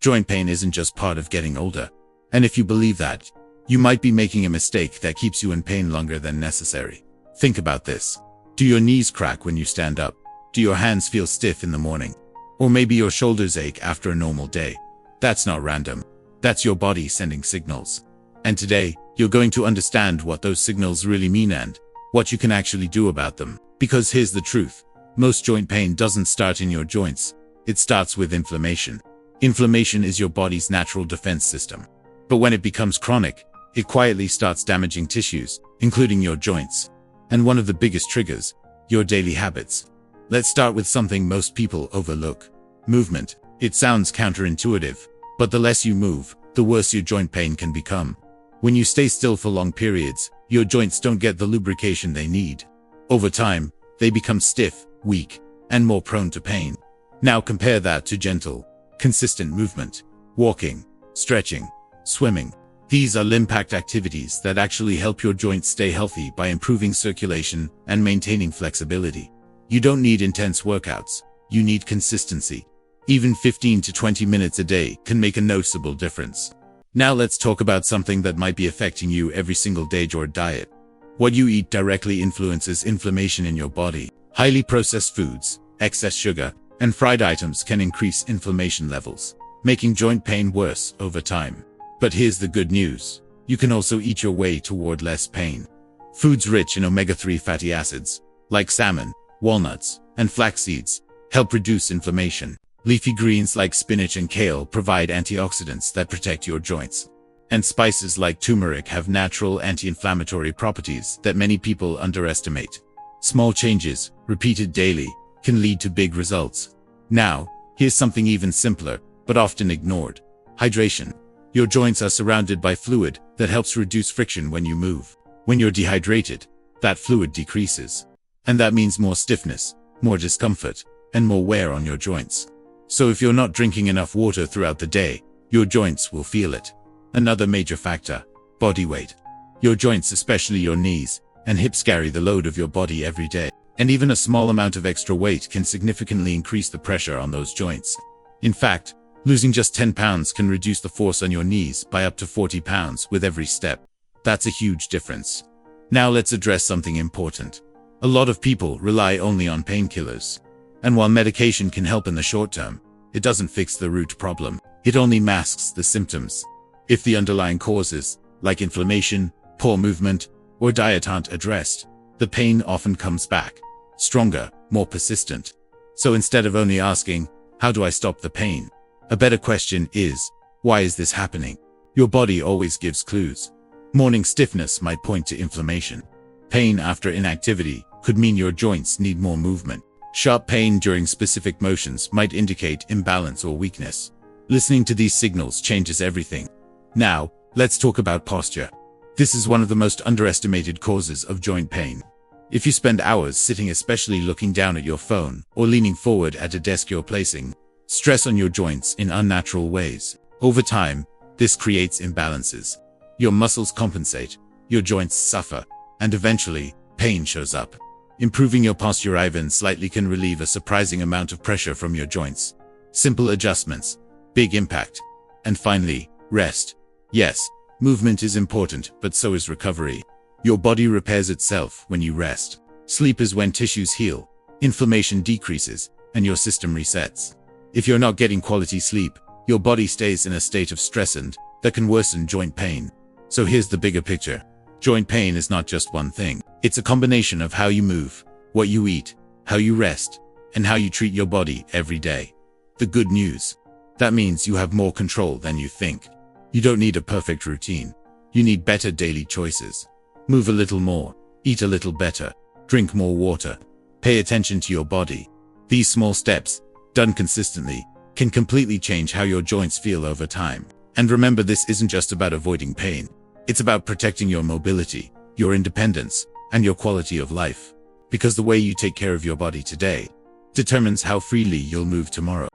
Joint pain isn't just part of getting older. And if you believe that, you might be making a mistake that keeps you in pain longer than necessary. Think about this. Do your knees crack when you stand up? Do your hands feel stiff in the morning? Or maybe your shoulders ache after a normal day? That's not random. That's your body sending signals. And today, you're going to understand what those signals really mean and what you can actually do about them. Because here's the truth. Most joint pain doesn't start in your joints. It starts with inflammation. Inflammation is your body's natural defense system. But when it becomes chronic, it quietly starts damaging tissues, including your joints. And one of the biggest triggers, your daily habits. Let's start with something most people overlook. Movement. It sounds counterintuitive, but the less you move, the worse your joint pain can become. When you stay still for long periods, your joints don't get the lubrication they need. Over time, they become stiff, weak, and more prone to pain. Now compare that to gentle, consistent movement. Walking, stretching, swimming. These are limb-packed activities that actually help your joints stay healthy by improving circulation and maintaining flexibility. You don't need intense workouts. You need consistency. Even 15 to 20 minutes a day can make a noticeable difference. Now let's talk about something that might be affecting you every single day: your diet. What you eat directly influences inflammation in your body. Highly processed foods, excess sugar, and fried items can increase inflammation levels, making joint pain worse over time. But here's the good news. You can also eat your way toward less pain. Foods rich in omega-3 fatty acids, like salmon, walnuts, and flax seeds, help reduce inflammation. Leafy greens like spinach and kale provide antioxidants that protect your joints. And spices like turmeric have natural anti-inflammatory properties that many people underestimate. Small changes, repeated daily, can lead to big results. Now, here's something even simpler, but often ignored. Hydration. Your joints are surrounded by fluid that helps reduce friction when you move. When you're dehydrated, that fluid decreases. And that means more stiffness, more discomfort, and more wear on your joints. So if you're not drinking enough water throughout the day, your joints will feel it. Another major factor, body weight. Your joints, especially your knees and hips, carry the load of your body every day. And even a small amount of extra weight can significantly increase the pressure on those joints. In fact, losing just 10 pounds can reduce the force on your knees by up to 40 pounds with every step. That's a huge difference. Now let's address something important. A lot of people rely only on painkillers. And while medication can help in the short term, it doesn't fix the root problem. It only masks the symptoms. If the underlying causes, like inflammation, poor movement, or diet, aren't addressed, the pain often comes back, stronger, more persistent. So instead of only asking, how do I stop the pain? A better question is, why is this happening? Your body always gives clues. Morning stiffness might point to inflammation. Pain after inactivity could mean your joints need more movement. Sharp pain during specific motions might indicate imbalance or weakness. Listening to these signals changes everything. Now, let's talk about posture. This is one of the most underestimated causes of joint pain. If you spend hours sitting, especially looking down at your phone or leaning forward at a desk, you're placing stress on your joints in unnatural ways. Over time, this creates imbalances. Your muscles compensate, your joints suffer, and eventually, pain shows up. Improving your posture even slightly can relieve a surprising amount of pressure from your joints. Simple adjustments, big impact. And finally, rest. Yes, movement is important, but so is recovery. Your body repairs itself when you rest. Sleep is when tissues heal, inflammation decreases, and your system resets. If you're not getting quality sleep, your body stays in a state of stress, and that can worsen joint pain. So here's the bigger picture. Joint pain is not just one thing. It's a combination of how you move, what you eat, how you rest, and how you treat your body every day. The good news. That means you have more control than you think. You don't need a perfect routine. You need better daily choices. Move a little more, eat a little better, drink more water, pay attention to your body. These small steps, done consistently, can completely change how your joints feel over time. And remember, this isn't just about avoiding pain. It's about protecting your mobility, your independence, and your quality of life. Because the way you take care of your body today determines how freely you'll move tomorrow.